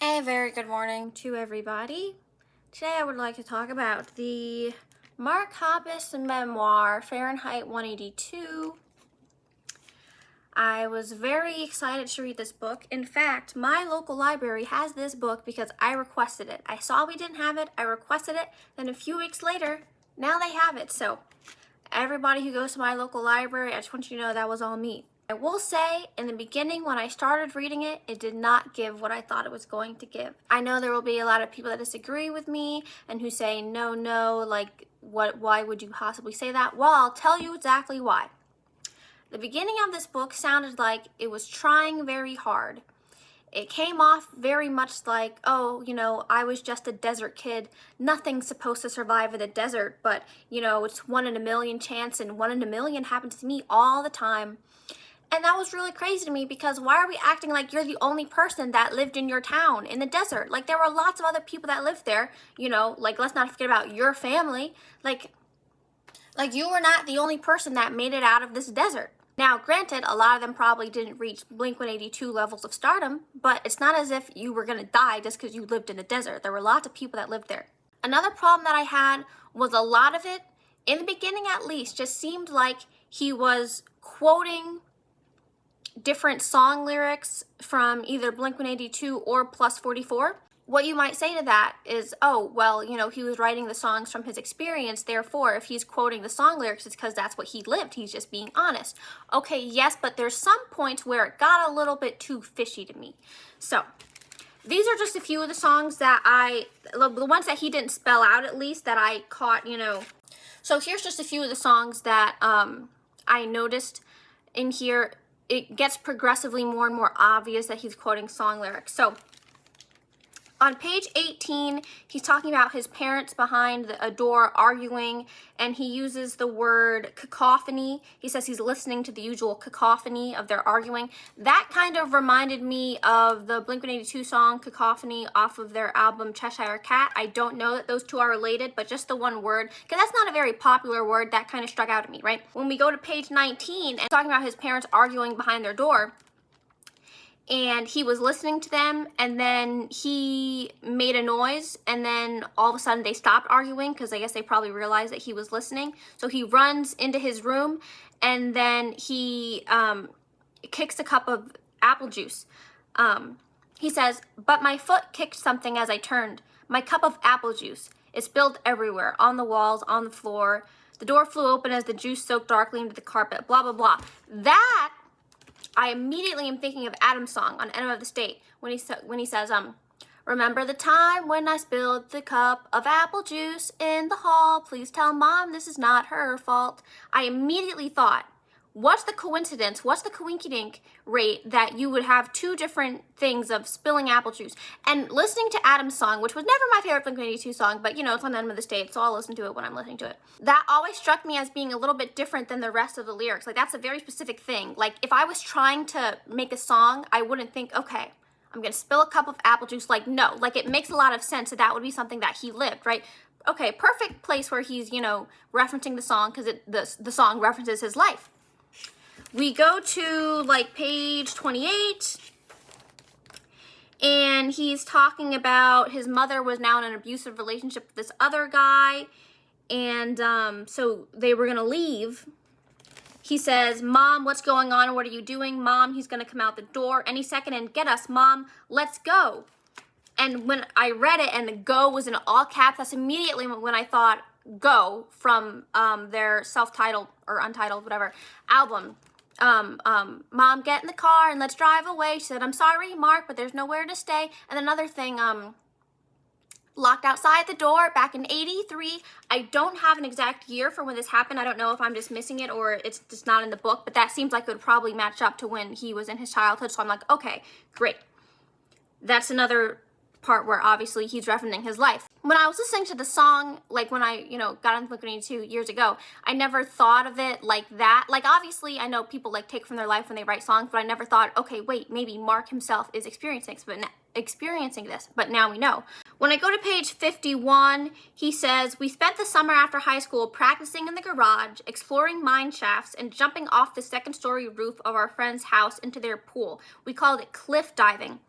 A very good morning to everybody. Today I would like to talk about the Mark Hoppus memoir, Fahrenheit 182. I was very excited to read this book. In fact, my local library has this book because I requested it. I saw we didn't have it, I requested it, then a few weeks later, now they have it. So everybody who goes to my local library, I just want you to know that was all me. I will say, in the beginning when I started reading it, it did not give what I thought it was going to give. I know there will be a lot of people that disagree with me and who say, no, like, why would you possibly say that? Well, I'll tell you exactly why. The beginning of this book sounded like it was trying very hard. It came off very much like, oh, I was just a desert kid. Nothing's supposed to survive in the desert, but, it's 1 in a million chance, and 1 in a million happens to me all the time. And that was really crazy to me because why are we acting like you're the only person that lived in your town in the desert? Like, there were lots of other people that lived there, like, let's not forget about your family. Like you were not the only person that made it out of this desert. Now, granted, a lot of them probably didn't reach Blink-182 levels of stardom, but it's not as if you were gonna die just because you lived in the desert. There were lots of people that lived there. Another problem that I had was a lot of it, in the beginning at least, just seemed like he was quoting different song lyrics from either Blink-182 or Plus 44. What you might say to that is, oh, well, he was writing the songs from his experience, therefore, if he's quoting the song lyrics, it's because that's what he lived. He's just being honest. Okay, yes, but there's some points where it got a little bit too fishy to me. So, these are just a few of the songs that the ones that he didn't spell out at least, that I caught, So here's just a few of the songs that I noticed in here. It gets progressively more and more obvious that he's quoting song lyrics. So on page 18, he's talking about his parents behind a door arguing, and he uses the word cacophony. He says he's listening to the usual cacophony of their arguing. That kind of reminded me of the Blink-182 song Cacophony off of their album Cheshire Cat. I don't know that those two are related, but just the one word, because that's not a very popular word, that kind of struck out at me, right? When we go to page 19 and talking about his parents arguing behind their door, and he was listening to them, and then he made a noise, and then all of a sudden they stopped arguing because I guess they probably realized that he was listening. So he runs into his room, and then he kicks a cup of apple juice. He says, "But my foot kicked something as I turned. My cup of apple juice. It spilled everywhere, on the walls, on the floor. The door flew open as the juice soaked darkly into the carpet, blah, blah, blah." That, I immediately am thinking of Adam's song on Enema of the State when he says, "Remember the time when I spilled the cup of apple juice in the hall? Please tell Mom this is not her fault." I immediately thought, what's the coincidence, what's the coinkydink rate that you would have two different things of spilling apple juice? And listening to Adam's song, which was never my favorite Blink-182 song, but it's on Enema of the State, so I'll listen to it when I'm listening to it. That always struck me as being a little bit different than the rest of the lyrics. Like, that's a very specific thing. Like, if I was trying to make a song, I wouldn't think, okay, I'm gonna spill a cup of apple juice. Like, no, like, it makes a lot of sense that that would be something that he lived, right? Okay, perfect place where he's, referencing the song because the song references his life. We go to like page 28, and he's talking about his mother was now in an abusive relationship with this other guy, and so they were gonna leave. He says, "Mom, what's going on? What are you doing? Mom, he's gonna come out the door any second and get us. Mom, let's go." And when I read it and the "go" was in all caps, that's immediately when I thought "Go" from their self-titled or untitled, whatever, album. "Mom, get in the car and let's drive away." She said, "I'm sorry, Mark, but there's nowhere to stay." And another thing, locked outside the door back in 83. I don't have an exact year for when this happened. I don't know if I'm just missing it or it's just not in the book, but that seems like it would probably match up to when he was in his childhood. So I'm like, okay, great. That's another part where obviously he's referencing his life. When I was listening to the song, like when I, got on Blink-182 years ago, I never thought of it like that. Like, obviously, I know people like take from their life when they write songs, but I never thought, okay, wait, maybe Mark himself is experiencing this, but now we know. When I go to page 51, he says, "We spent the summer after high school practicing in the garage, exploring mine shafts, and jumping off the second-story roof of our friend's house into their pool. We called it cliff diving.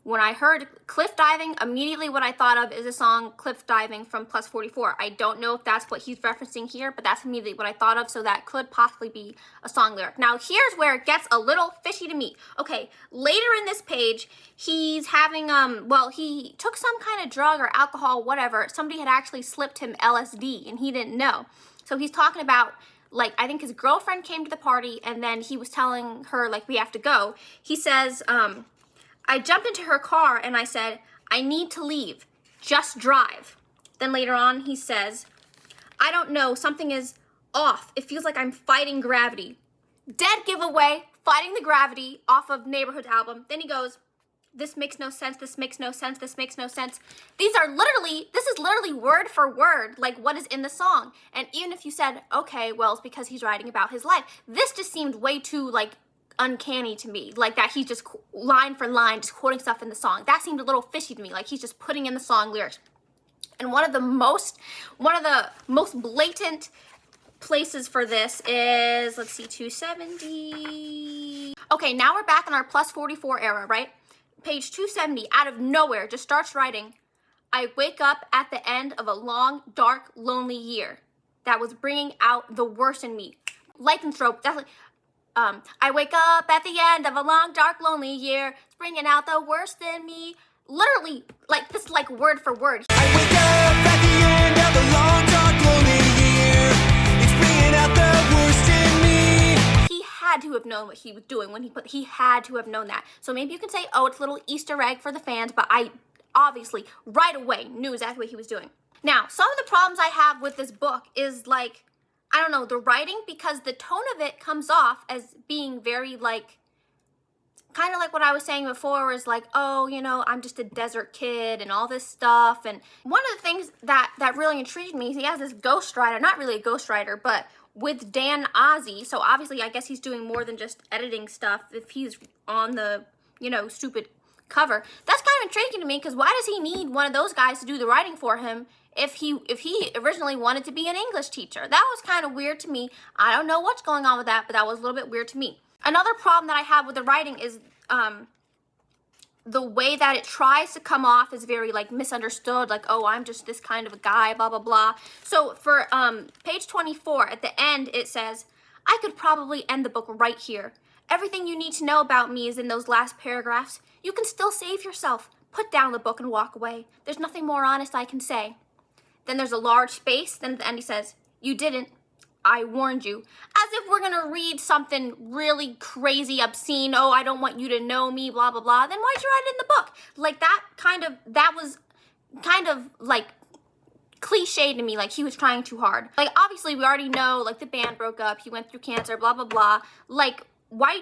When I heard cliff diving, immediately what I thought of is a song Cliff Diving from Plus 44. I don't know if that's what he's referencing here, but that's immediately what I thought of, so that could possibly be a song lyric. Now, here's where it gets a little fishy to me. Okay, later in this page, he's having, well, he took some kind of drug or alcohol, whatever. Somebody had actually slipped him LSD, and he didn't know. So he's talking about, like, I think his girlfriend came to the party, and then he was telling her, like, we have to go. He says, I jumped into her car and I said, I need to leave. Just drive. Then later on he says, I don't know, something is off. It feels like I'm fighting gravity. Dead giveaway, Fighting the Gravity off of Neighborhood's album. Then he goes, this makes no sense, this makes no sense, this makes no sense. This is literally word for word, like what is in the song. And even if you said, okay, well, it's because he's writing about his life, this just seemed way too, like, uncanny to me, like that he's just line for line just quoting stuff in the song. That seemed a little fishy to me, like he's just putting in the song lyrics. And one of the most blatant places for this is, let's see, 270. Okay, now we're back in our Plus 44 era, right? Page 270, out of nowhere, just starts writing, I wake up at the end of a long, dark, lonely year that was bringing out the worst in me. Lycanthrope, definitely. I wake up at the end of a long, dark, lonely year. It's bringing out the worst in me. Literally, like, this, like, word for word. I wake up at the end of a long, dark, lonely year. It's bringing out the worst in me. He had to have known what he was doing when he had to have known that. So maybe you can say, oh, it's a little Easter egg for the fans, but I obviously, right away, knew exactly what he was doing. Now, some of the problems I have with this book is, like, I don't know, the writing, because the tone of it comes off as being very, like, kind of like what I was saying before, is like, oh, you know, I'm just a desert kid and all this stuff. And one of the things that really intrigued me is he has this ghostwriter, not really a ghostwriter, but with Dan Ozzie. So obviously, I guess he's doing more than just editing stuff if he's on the, you know, stupid cover. That's kind of intriguing to me, because why does he need one of those guys to do the writing for him if he originally wanted to be an English teacher? That was kind of weird to me. I don't know what's going on with that, but that was a little bit weird to me. Another problem that I have with the writing is the way that it tries to come off is very, like, misunderstood, like, oh, I'm just this kind of a guy, blah, blah, blah. So for page 24, at the end, it says, I could probably end the book right here. Everything you need to know about me is in those last paragraphs. You can still save yourself. Put down the book and walk away. There's nothing more honest I can say. Then there's a large space. Then at the end he says, you didn't. I warned you. As if we're going to read something really crazy, obscene. Oh, I don't want you to know me, blah, blah, blah. Then why'd you write it in the book? Like, that was kind of, like, cliche to me. Like, he was trying too hard. Like, obviously, we already know, like, the band broke up. He went through cancer, blah, blah, blah. Like, why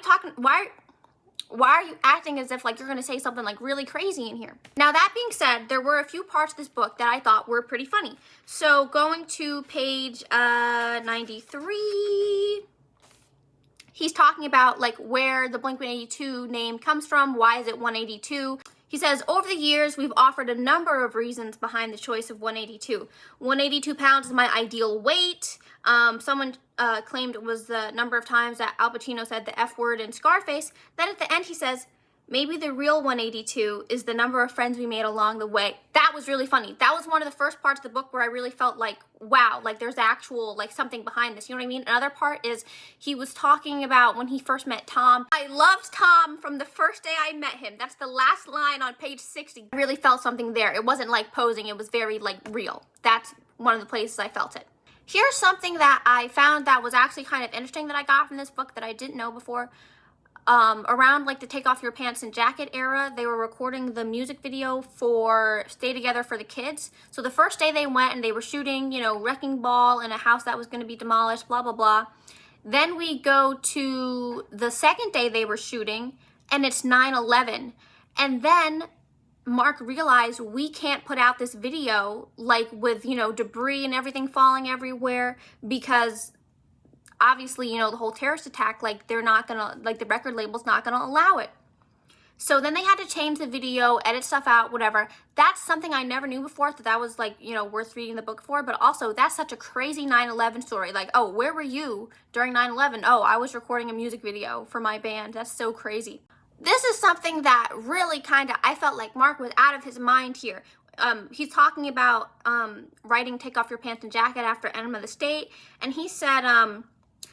are you acting as if, like, you're going to say something, like, really crazy in here? Now, that being said, there were a few parts of this book that I thought were pretty funny. So, going to page 93, he's talking about, like, where the Blink-182 name comes from. Why is it 182? He says, over the years, we've offered a number of reasons behind the choice of 182. 182 pounds is my ideal weight. Someone claimed it was the number of times that Al Pacino said the F word in Scarface. Then at the end he says, maybe the real 182 is the number of friends we made along the way. That was really funny. That was one of the first parts of the book where I really felt like, wow, like there's actual, like, something behind this. You know what I mean? Another part is he was talking about when he first met Tom. I loved Tom from the first day I met him. That's the last line on page 60. I really felt something there. It wasn't like posing. It was very, like, real. That's one of the places I felt it. Here's something that I found that was actually kind of interesting that I got from this book that I didn't know before. Around, like, the Take Off Your Pants and Jacket era, they were recording the music video for Stay Together for the Kids. So the first day they went and they were shooting, you know, Wrecking Ball in a house that was going to be demolished, blah, blah, blah. Then we go to the second day they were shooting, and it's 9/11. And then Mark realized we can't put out this video, like, with, you know, debris and everything falling everywhere, because obviously, you know, the whole terrorist attack, like, they're not gonna, like, the record label's not gonna allow it. So then they had to change the video, edit stuff out, whatever. That's something I never knew before, so that was, like, you know, worth reading the book for. But also, that's such a crazy 9/11 story. Like, oh, where were you during 9/11? Oh, I was recording a music video for my band. That's so crazy. This is something that really I felt like Mark was out of his mind here. He's talking about writing Take Off Your Pants and Jacket after Enema of the State, and he said,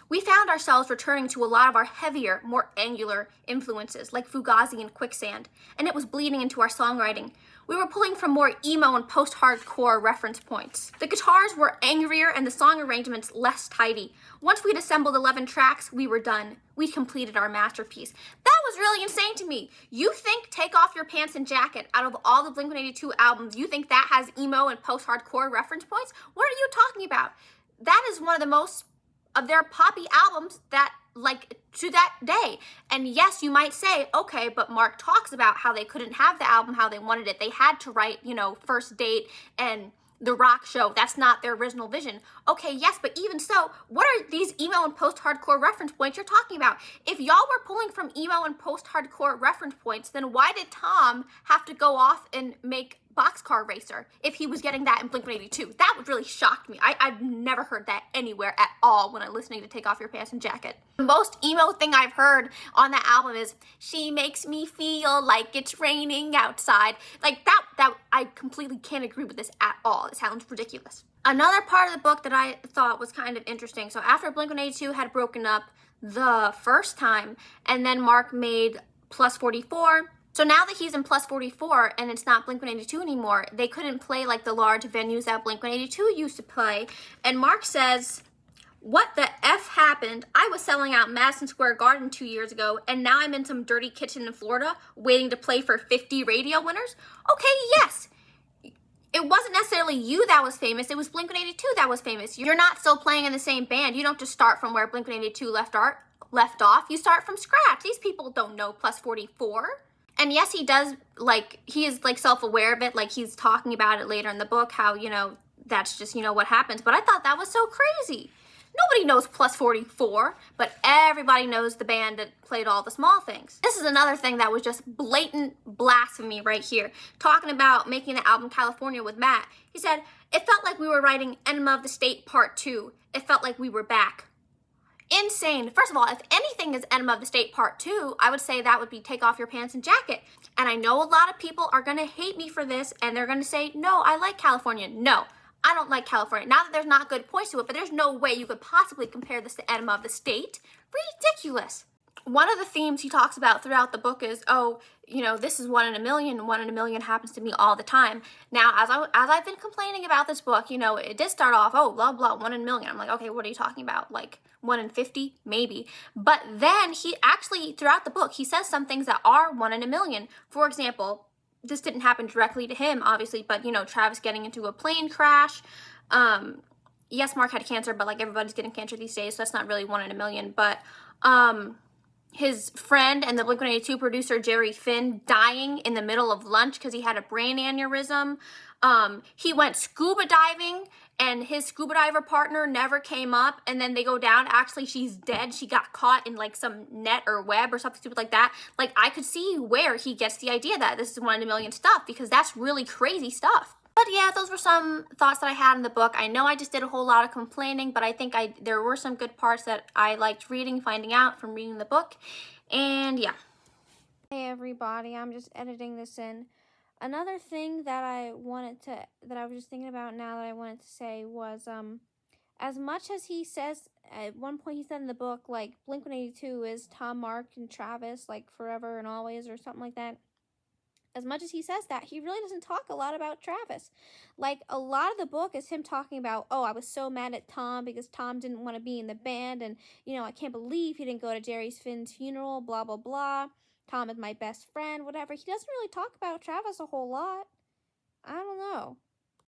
we found ourselves returning to a lot of our heavier, more angular influences, like Fugazi and Quicksand, and it was bleeding into our songwriting. We were pulling from more emo and post-hardcore reference points. The guitars were angrier and the song arrangements less tidy. Once we'd assembled 11 tracks, we were done. We'd completed our masterpiece. That was really insane to me. You think Take Off Your Pants and Jacket, out of all the Blink-182 albums, you think that has emo and post-hardcore reference points? What are you talking about? That is one of the most of their poppy albums that, like, to that day. And yes, you might say, okay, but Mark talks about how they couldn't have the album how they wanted it. They had to write, First Date and The Rock Show. That's not their original vision. Okay, yes, but even so, what are these emo and post-hardcore reference points you're talking about? If y'all were pulling from emo and post-hardcore reference points, then why did Tom have to go off and make Boxcar Racer if he was getting that in Blink-182? That would really shock me. I've never heard that anywhere at all when I'm listening to Take Off Your Pants and Jacket. The most emo thing I've heard on that album is She Makes Me Feel Like It's Raining Outside. Like that I completely can't agree with this at all. It sounds ridiculous. Another part of the book that I thought was kind of interesting. So after Blink-182 had broken up the first time, and then Mark made Plus 44, so now that he's in Plus 44 and it's not Blink-182 anymore, they couldn't play like the large venues that Blink-182 used to play. And Mark says, what the F happened? I was selling out Madison Square Garden 2 years ago, and now I'm in some dirty kitchen in Florida waiting to play for 50 radio winners? Okay, yes. It wasn't necessarily you that was famous. It was Blink-182 that was famous. You're not still playing in the same band. You don't just start from where Blink-182 left off. You start from scratch. These people don't know Plus 44. And yes, he does, he is, self-aware of it. Like, he's talking about it later in the book, how, that's just, what happens. But I thought that was so crazy. Nobody knows Plus 44, but everybody knows the band that played all the small things. This is another thing that was just blatant blasphemy right here. Talking about making the album California with Matt. He said, it felt like we were writing Enema of the State Part 2. It felt like we were back. Insane. First of all, if anything is Enema of the State Part 2, I would say that would be Take Off Your Pants and Jacket. And I know a lot of people are going to hate me for this, and they're going to say, no, I like California. No, I don't like California. Not that there's not good points to it, but there's no way you could possibly compare this to Enema of the State. Ridiculous. One of the themes he talks about throughout the book is, this is 1 in a million. 1 in a million happens to me all the time. Now, as I've been complaining about this book, it did start off, blah, blah, 1 in a million. I'm like, okay, what are you talking about? Like 1 in 50, maybe. But then he actually, throughout the book, he says some things that are 1 in a million. For example, this didn't happen directly to him, obviously, but, Travis getting into a plane crash. Yes, Mark had cancer, but, everybody's getting cancer these days, so that's not really 1 in a million. But, his friend and the Blink-182 producer, Jerry Finn, dying in the middle of lunch because he had a brain aneurysm. He went scuba diving, and his scuba diver partner never came up, and then they go down. Actually, she's dead. She got caught in, some net or web or something stupid like that. I could see where he gets the idea that this is 1 in a million stuff, because that's really crazy stuff. But yeah, those were some thoughts that I had in the book. I know I just did a whole lot of complaining, but I think there were some good parts that I liked reading, finding out from reading the book. And yeah. Hey everybody, I'm just editing this in. Another thing that I was just thinking about now that I wanted to say was, as much as he says, at one point he said in the book, Blink-182 is Tom, Mark, and Travis, forever and always, or something like that. As much as he says that, he really doesn't talk a lot about Travis. A lot of the book is him talking about, I was so mad at Tom because Tom didn't want to be in the band, and, I can't believe he didn't go to Jerry Finn's funeral, blah, blah, blah. Tom is my best friend, whatever. He doesn't really talk about Travis a whole lot. I don't know.